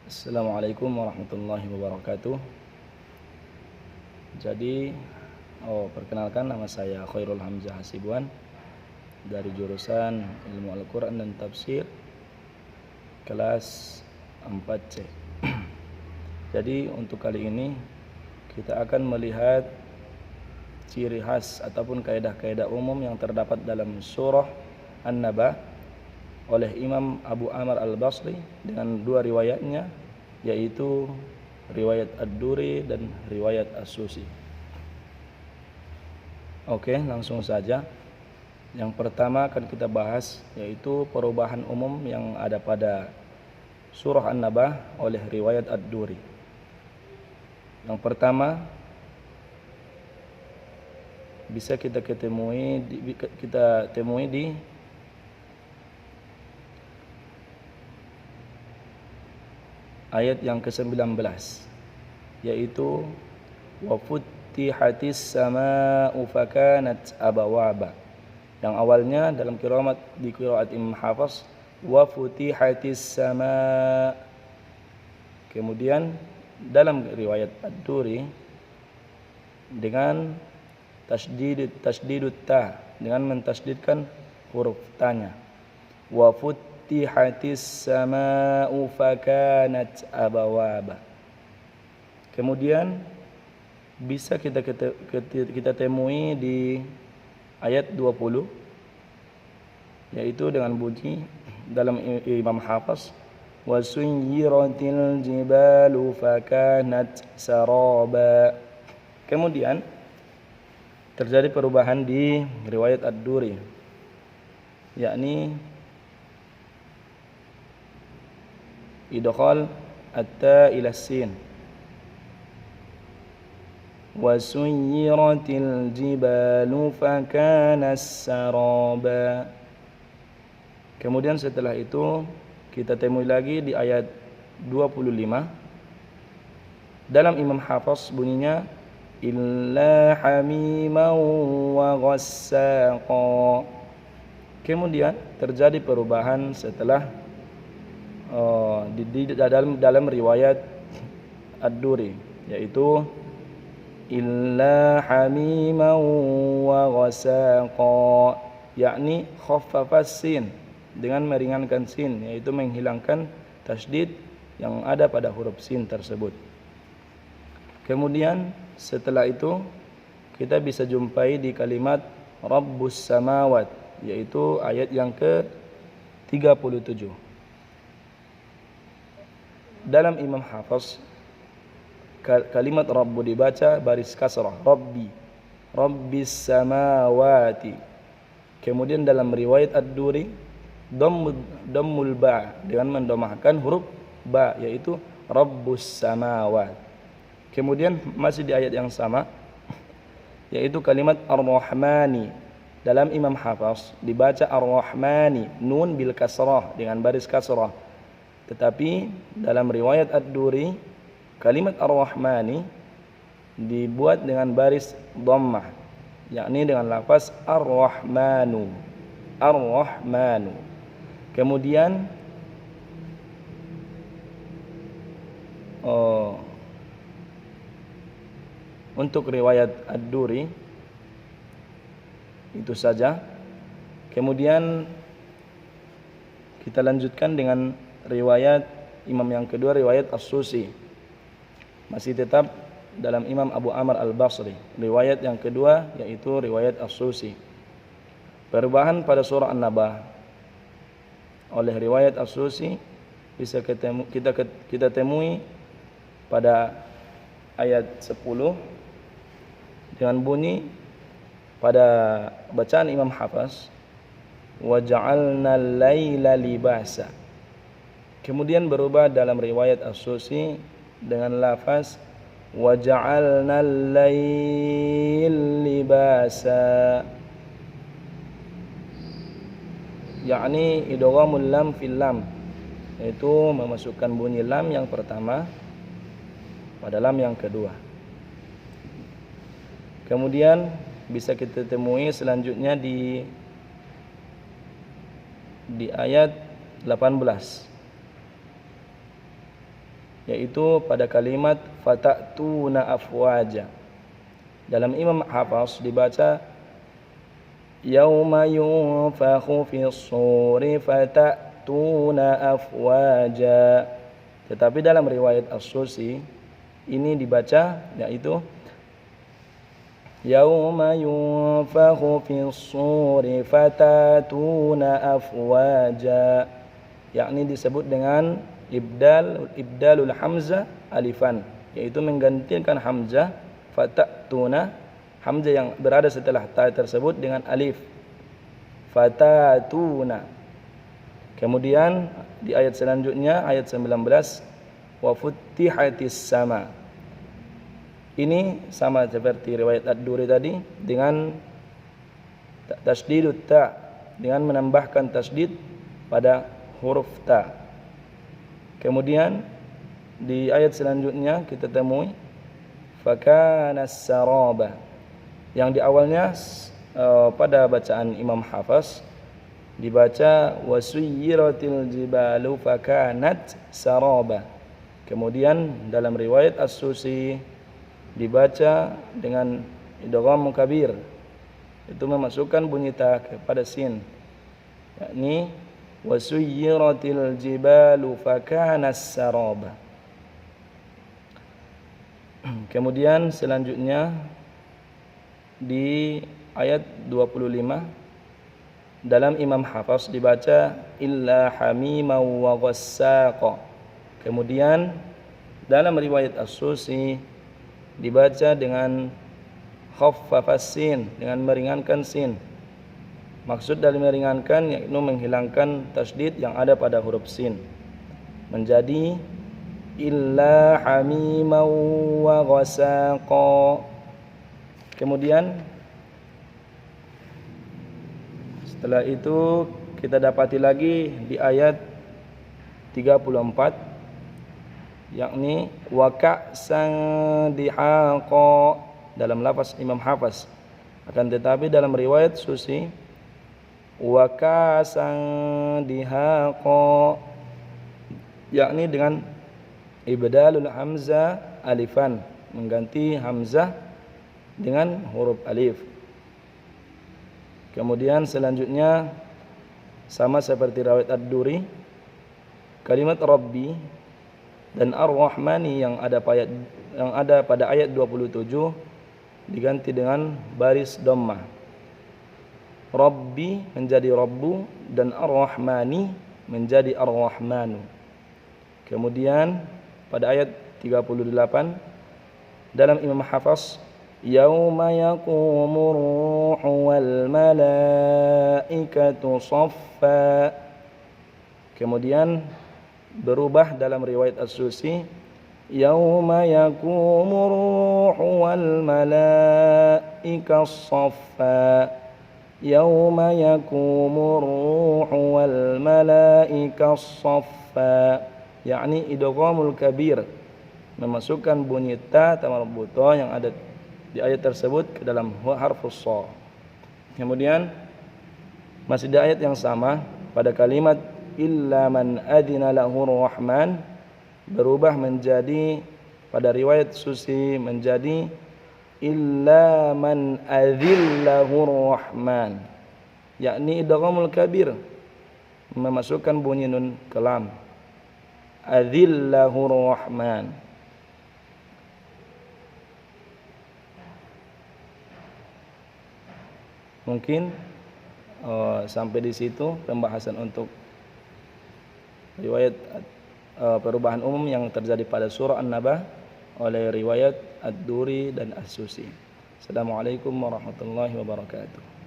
Assalamualaikum warahmatullahi wabarakatuh. Jadi, perkenalkan, nama saya Khairul Hamzah Hasibuan dari jurusan Ilmu Al-Quran dan Tafsir kelas 4C. Jadi untuk kali ini kita akan melihat ciri khas ataupun kaidah-kaidah umum yang terdapat dalam surah An-Naba oleh Imam Abu Amr Al-Basri dengan dua riwayatnya, yaitu riwayat Ad-Duri dan riwayat As-Susi. Oke, langsung saja. Yang pertama akan kita bahas yaitu perubahan umum yang ada pada surah An-Naba oleh riwayat Ad-Duri. Yang pertama bisa kita temui di ayat yang ke-19, yaitu wa futtihatis samaa'u fakanat abawaba. Yang awalnya dalam di qiraat Imam Hafs wa futtihatis sama'. Kemudian dalam riwayat Ad-Duri dengan tasdidut ta, dengan mentasdidkan huruf tanya. Wa futtihatis samaa'u fakanat abawaba. Kemudian bisa kita temui di ayat 20, yaitu dengan bunyi dalam Imam Hafs wa suyyiratil jibalu fakanat saraba. Kemudian terjadi perubahan di riwayat Ad-Duri, yakni idkhal at-ta ila sin wa suyyiratil jibalu fakanas saraba. Kemudian setelah itu kita temui lagi di ayat 25 dalam Imam Hafs bunyinya illa hamiman wa ghassaqa. Kemudian terjadi perubahan setelah dalam riwayat Ad-Duri, yaitu illa hamiman wa ghassaqa, yakni khaffafas sin, dengan meringankan sin, yaitu menghilangkan tasydid yang ada pada huruf sin tersebut. Kemudian setelah itu kita bisa jumpai di kalimat Rabbus Samawat, yaitu ayat yang ke-37. Dalam Imam Hafs kalimat Rabbu dibaca baris kasrah, Rabbi, Rabbis Samawati. Kemudian dalam riwayat Ad-Duri dhammul ba, dengan mendomahkan huruf ba, yaitu Rabbus Samawat. Kemudian masih di ayat yang sama, yaitu kalimat Ar-Rahmani. Dalam Imam Hafs dibaca Ar-Rahmani, nun bil kasrah, dengan baris kasrah. Tetapi dalam riwayat Ad-Duri kalimat Ar-Rahmani dibuat dengan baris dhammah, yakni dengan lafaz Ar-Rahmanu, Ar-Rahmanu. Kemudian untuk riwayat Ad-Duri itu saja. Kemudian kita lanjutkan dengan riwayat imam yang kedua, riwayat As-Susi, masih tetap dalam Imam Abu Amr Al-Basri. Riwayat yang kedua yaitu riwayat As-Susi. Perubahan pada surah An-Naba oleh riwayat As-Susi bisa kita temui pada ayat 10 dengan bunyi pada bacaan Imam Hafs wa ja'alna al-laila libasa. Kemudian berubah dalam riwayat As-Susi dengan lafaz wa ja'alna al-lail libasa, yakni idghamul lam fil lam, yaitu memasukkan bunyi lam yang pertama pada lam yang kedua. Kemudian bisa kita temui selanjutnya di ayat 18. yaitu pada kalimat fatatuna afwaja. Dalam Imam Hafs dibaca yauma yunfakhu fis suri fatatuna afwaja. Tetapi dalam riwayat As-Susi ini dibaca yaitu yauma yunfakhu fis suri fatatuna afwaja, yakni disebut dengan ibdalul hamzah alifan, yaitu menggantikan hamzah fatatuna, hamzah yang berada setelah ta tersebut dengan alif, fatatuna. Kemudian di ayat selanjutnya ayat 19 wa futtihatis sama. Ini sama seperti riwayat Ad-Duri tadi dengan tasdidut ta, dengan menambahkan tasdid pada huruf ta. Kemudian di ayat selanjutnya kita temui fakana saraba, yang di awalnya pada bacaan Imam Hafs dibaca wasuyiratil jibalu fakanat saraba. Kemudian dalam riwayat As-Susi dibaca dengan idgham kabir, itu memasukkan bunyi ta kepada sin, yakni wasuyiratil jibalu fakanas saraba. Kemudian selanjutnya di ayat 25 dalam Imam Hafs dibaca illa hamimau wa ghassaqa. Kemudian dalam riwayat As-Susi dibaca dengan khaffafas sin, dengan meringankan sin. Maksud dari meringankan yaitu menghilangkan tasdid yang ada pada huruf sin, menjadi illa hamimau wa ghassaqa. Kemudian setelah itu kita dapati lagi di ayat 34, yakni wa ka'san dihaqa dalam lafaz Imam Hafs. Akan tetapi dalam riwayat Susi wa ka'san dihaqa, yakni dengan ibdalul hamzah alifan, mengganti hamzah dengan huruf alif. Kemudian selanjutnya sama seperti riwayat Ad-Duri, kalimat Rabbi dan Ar-Rahmani yang ada pada ayat 27 diganti dengan baris dhammah. Rabbi menjadi Rabbu dan Ar-Rahmani menjadi Ar-Rahmanu. Kemudian pada ayat 38 dalam Imam Hafs yauma yaqumur ruhu wal malaikatu saffa. Kemudian berubah dalam riwayat As-Susi yauma yaqumur ruhu wal malaikatu saffa, yauma yaqumur ruhu wal malaikatu saffa, yakni idghamul kabir, memasukkan bunyi ta marbuthah yang ada di ayat tersebut ke dalam harfus sha. Kemudian masih di ayat yang sama pada kalimat illa man adina lahur rahman berubah menjadi pada riwayat Susi menjadi illa man adzillahur rahman, yakni idghamul kabir, memasukkan bunyi nun kelam adzillahur rahman. Mungkin sampai di situ pembahasan untuk riwayat perubahan umum yang terjadi pada surah An-Naba oleh riwayat Ad-Duri dan As-Susi. Assalamualaikum warahmatullahi wabarakatuh.